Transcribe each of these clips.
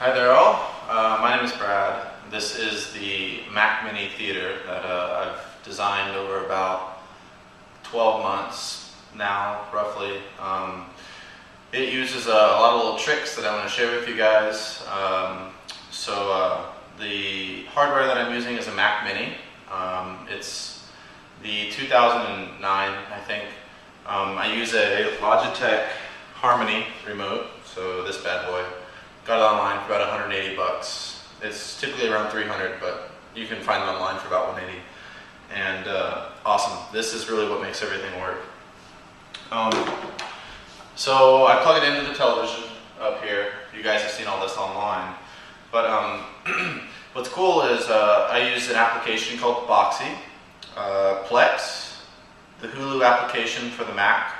Hi there all, my name is Brad. This is the Mac Mini Theater that I've designed over about 12 months now, roughly. It uses a lot of little tricks that I want to share with you guys. The hardware that I'm using is a Mac Mini. It's the 2009, I think. I use a Logitech Harmony remote, so this bad boy. Got it online for about 180 bucks. It's typically around 300, but you can find it online for about 180. And awesome. This is really what makes everything work. So I plug it into the television up here. You guys have seen all this online. But what's cool is I use an application called Boxy, Plex, the Hulu application for the Mac,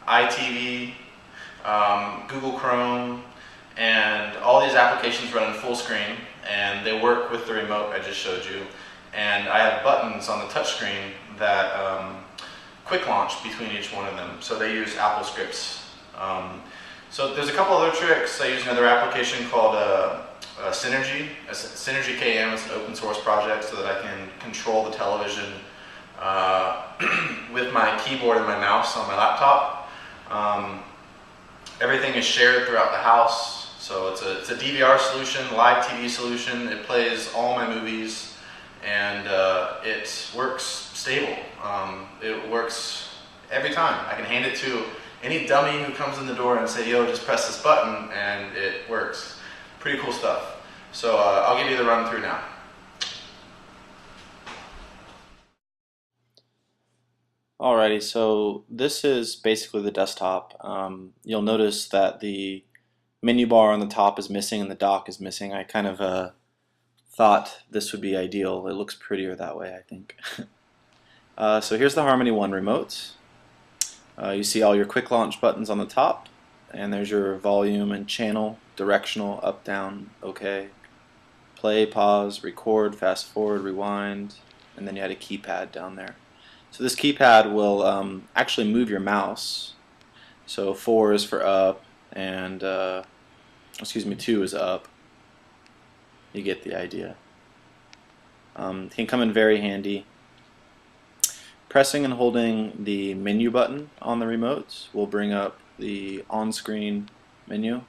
iTV, Google Chrome, and all these applications run in full screen, and they work with the remote I just showed you. And I have buttons on the touchscreen that quick launch between each one of them. So they use Apple scripts. So there's a couple other tricks. I use another application called Synergy. Synergy KM is an open source project so that I can control the television with my keyboard and my mouse on my laptop. Everything is shared throughout the house. So it's a DVR solution, live TV solution. It plays all my movies, and it works stable. It works every time. I can hand it to any dummy who comes in the door and say, yo, just press this button, and it works. Pretty cool stuff. So I'll give you the run through now. Alrighty, so this is basically the desktop. You'll notice that the menu bar on the top is missing and the dock is missing. I kind of thought this would be ideal. It looks prettier that way, I think. So here's the Harmony One remote. You see all your quick launch buttons on the top, and there's your volume and channel, directional, up, down, OK, play, pause, record, fast forward, rewind, and then you had a keypad down there. So this keypad will actually move your mouse. So 4 is for up, and 2 is up. You get the idea. It can come in very handy. Pressing and holding the menu button on the remote will bring up the on-screen menu.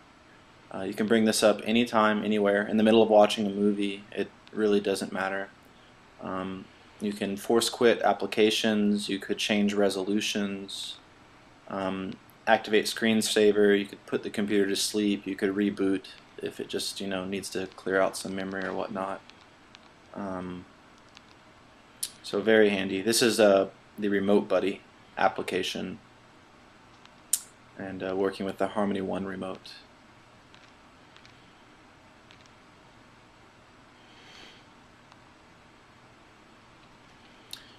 You can bring this up anytime, anywhere. In the middle of watching a movie, it really doesn't matter. You can force quit applications, you could change resolutions, activate screensaver, you could put the computer to sleep, you could reboot if it just needs to clear out some memory or whatnot. So very handy. This is the Remote Buddy application, and working with the Harmony One remote.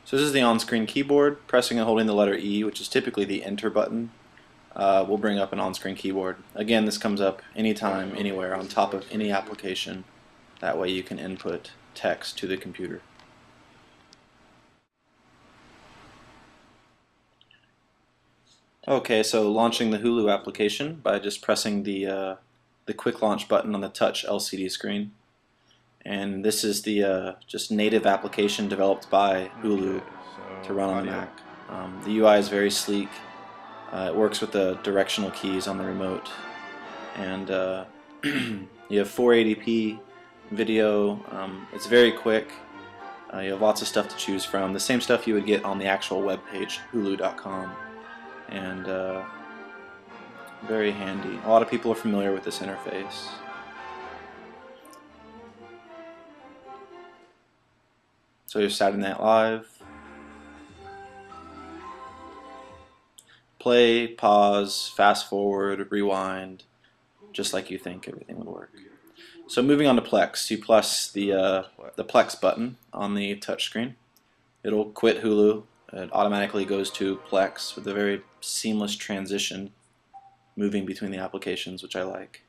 So this is the on-screen keyboard. Pressing and holding the letter E, which is typically the enter button, will bring up an on-screen keyboard. Again, this comes up anytime, anywhere, on top of any application. That way you can input text to the computer. Okay, so launching the Hulu application by just pressing the quick launch button on the touch LCD screen. And this is the just native application developed by Hulu to run on the Mac. The UI is very sleek. It works with the directional keys on the remote. And you have 480p video. It's very quick. You have lots of stuff to choose from. The same stuff you would get on the actual web page, hulu.com. And very handy. A lot of people are familiar with this interface. So you're Saturday Night Live. Play, pause, fast forward, rewind, just like you think everything would work. So moving on to Plex, you press the Plex button on the touchscreen. It'll quit Hulu. It automatically goes to Plex with a very seamless transition moving between the applications, which I like.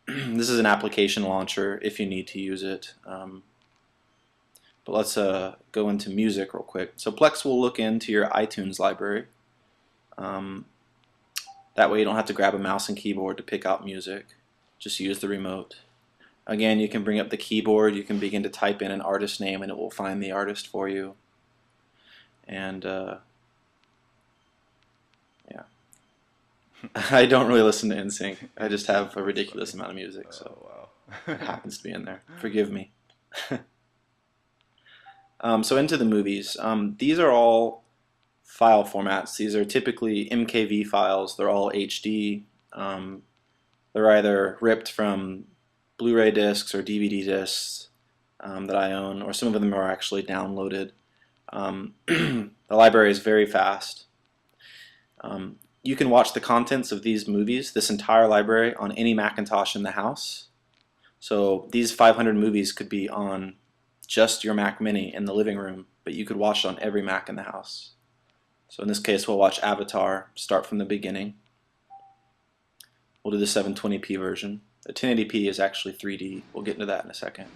This is an application launcher if you need to use it. But let's go into music real quick. So Plex will look into your iTunes library. That way you don't have to grab a mouse and keyboard to pick out music. just use the remote. Again, you can bring up the keyboard, you can begin to type in an artist name and it will find the artist for you. And yeah. I don't really listen to NSYNC. I just have a ridiculous amount of music, so wow. it happens to be in there. Forgive me. So into the movies. These are all file formats. These are typically MKV files. They're all HD. They're either ripped from Blu-ray discs or DVD discs that I own, or some of them are actually downloaded. The library is very fast. You can watch the contents of these movies, this entire library, on any Macintosh in the house. So these 500 movies could be on just your Mac Mini in the living room, but you could watch it on every Mac in the house. So in this case, we'll watch Avatar, start from the beginning. We'll do the 720p version. The 1080p is actually 3D. We'll get into that in a second.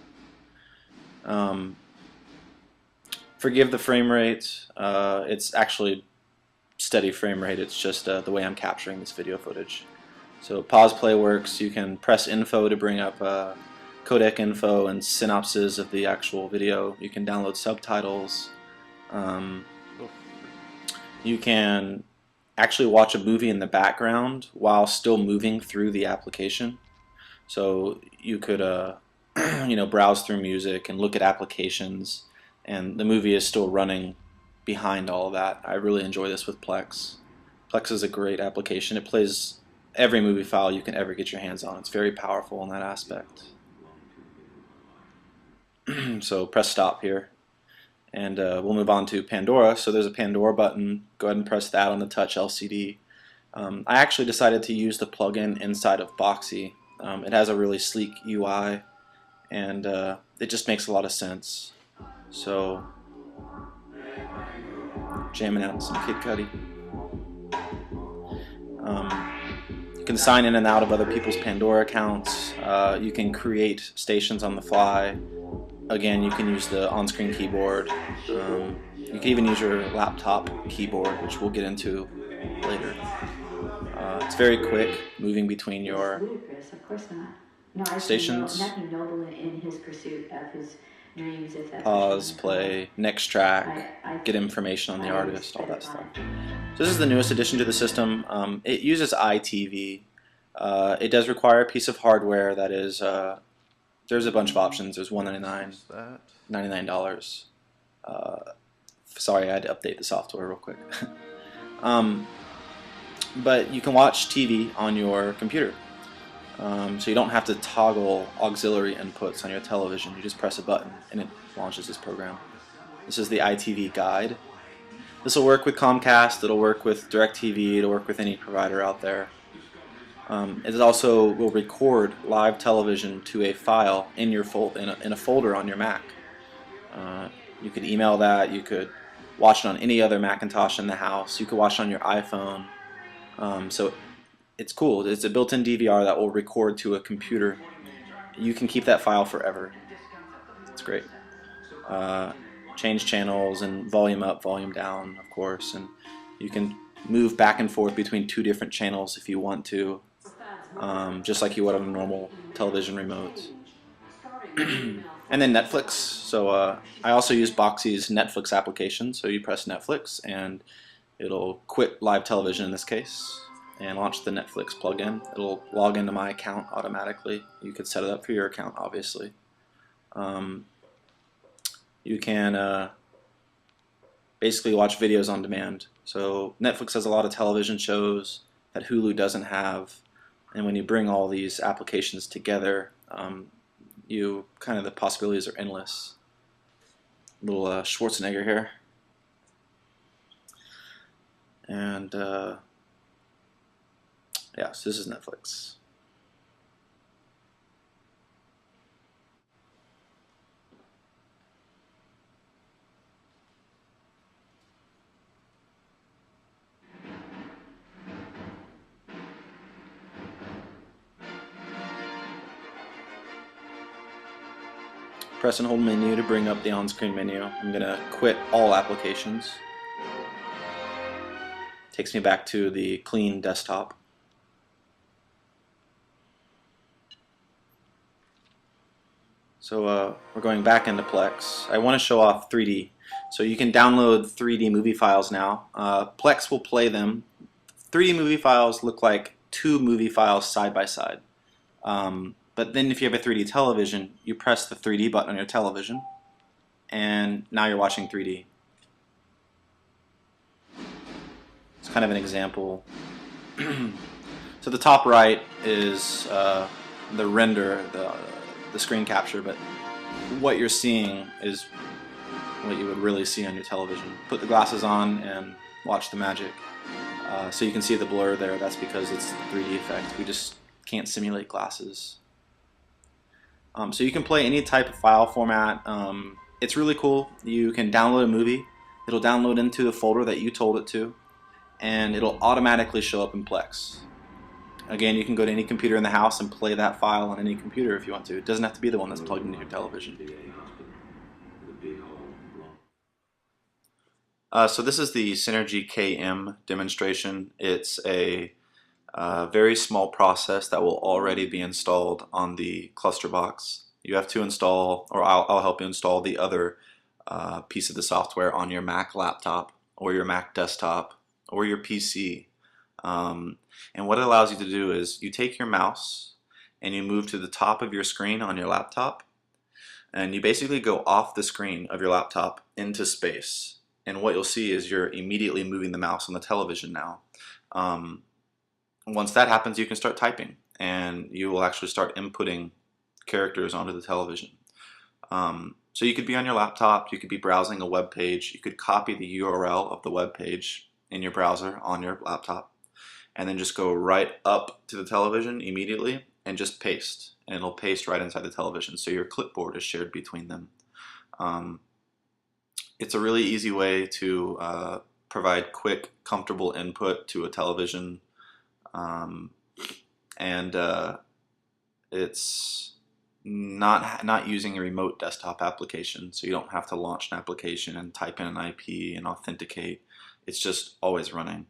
Forgive the frame rate. It's actually steady frame rate. It's just the way I'm capturing this video footage. So pause play works. You can press info to bring up codec info and synopses of the actual video. You can download subtitles. You can actually watch a movie in the background while still moving through the application. So you could browse through music and look at applications, and the movie is still running behind all of that. I really enjoy this with Plex. Plex is a great application. It plays every movie file you can ever get your hands on. It's very powerful in that aspect. So press stop here, and we'll move on to Pandora. So there's a Pandora button. Go ahead and press that on the touch LCD. I actually decided to use the plugin inside of Boxy. It has a really sleek UI, and it just makes a lot of sense. So, jamming out some Kid Cudi. You can sign in and out of other people's Pandora accounts. You can create stations on the fly. Again, you can use the on-screen keyboard. You can even use your laptop keyboard, which we'll get into later. It's very quick, moving between your stations. Pause, play, next track, get information on the artist, all that stuff. So this is the newest addition to the system. It uses iTV. It does require a piece of hardware that is, there's a bunch of options. There's $199, $99. Sorry, I had to update the software real quick. But you can watch TV on your computer. So you don't have to toggle auxiliary inputs on your television. You just press a button and it launches this program. This is the iTV guide. This will work with Comcast, it'll work with DirecTV, it'll work with any provider out there. It also will record live television to a file in your in a folder on your Mac. You could email that, you could watch it on any other Macintosh in the house, you could watch it on your iPhone. So it's cool. It's a built-in DVR that will record to a computer. You can keep that file forever. It's great. Change channels and volume up, volume down, of course, and you can move back and forth between two different channels if you want to, just like you would on a normal television remote. And then Netflix. So I also use Boxy's Netflix application. So you press Netflix and it'll quit live television in this case and launch the Netflix plugin. It'll log into my account automatically. You could set it up for your account, obviously. You can basically watch videos on demand. So Netflix has a lot of television shows that Hulu doesn't have, and when you bring all these applications together, the possibilities are endless. Little Schwarzenegger here. And yeah, so this is Netflix. Press and hold menu to bring up the on-screen menu. I'm going to quit all applications. Takes me back to the clean desktop. So we're going back into Plex. I want to show off 3D. So you can download 3D movie files now. Plex will play them. 3D movie files look like two movie files side by side. But then if you have a 3D television, you press the 3D button on your television, and now you're watching 3D. It's kind of an example. So the top right is the render, the screen capture, but what you're seeing is what you would really see on your television. Put the glasses on and watch the magic. So you can see the blur there. That's because it's the 3D effect. We just can't simulate glasses. So you can play any type of file format. It's really cool. You can download a movie. It'll download into the folder that you told it to, and it'll automatically show up in Plex. Again, you can go to any computer in the house and play that file on any computer if you want to. It doesn't have to be the one that's plugged into your television. So this is the Synergy KM demonstration. It's a very small process that will already be installed on the ClusterBox. You have to install, or I'll help you install the other piece of the software on your Mac laptop or your Mac desktop or your PC. And what it allows you to do is you take your mouse and you move to the top of your screen on your laptop, and you basically go off the screen of your laptop into space. And what you'll see is you're immediately moving the mouse on the television now. Once that happens, you can start typing, and you will actually start inputting characters onto the television. So you could be on your laptop, you could be browsing a web page, you could copy the URL of the web page in your browser on your laptop, and then just go right up to the television immediately and just paste, and it'll paste right inside the television, so your clipboard is shared between them. It's a really easy way to provide quick, comfortable input to a television, and it's not using a remote desktop application, so you don't have to launch an application and type in an IP and authenticate. It's just always running.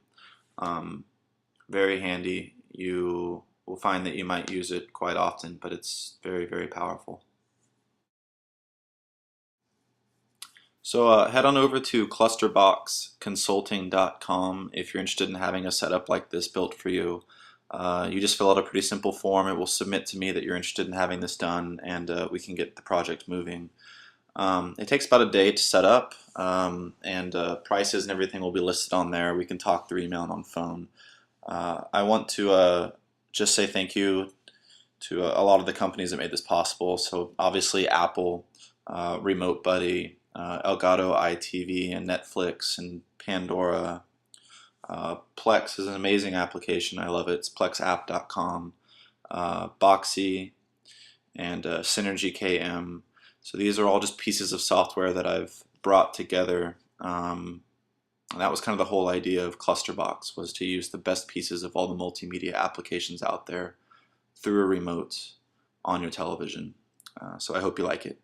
Very handy. You will find that you might use it quite often, but it's very, very powerful. So head on over to ClusterBoxConsulting.com if you're interested in having a setup like this built for you. You just fill out a pretty simple form. It will submit to me that you're interested in having this done, and we can get the project moving. It takes about a day to set up, and prices and everything will be listed on there. We can talk through email and on phone. I want to just say thank you to a lot of the companies that made this possible. So obviously Apple, Remote Buddy, Elgato iTV, and Netflix, and Pandora. Plex is an amazing application. I love it. It's plexapp.com. Boxy, and Synergy KM. So these are all just pieces of software that I've brought together. And that was kind of the whole idea of ClusterBox, was to use the best pieces of all the multimedia applications out there through a remote on your television. So I hope you like it.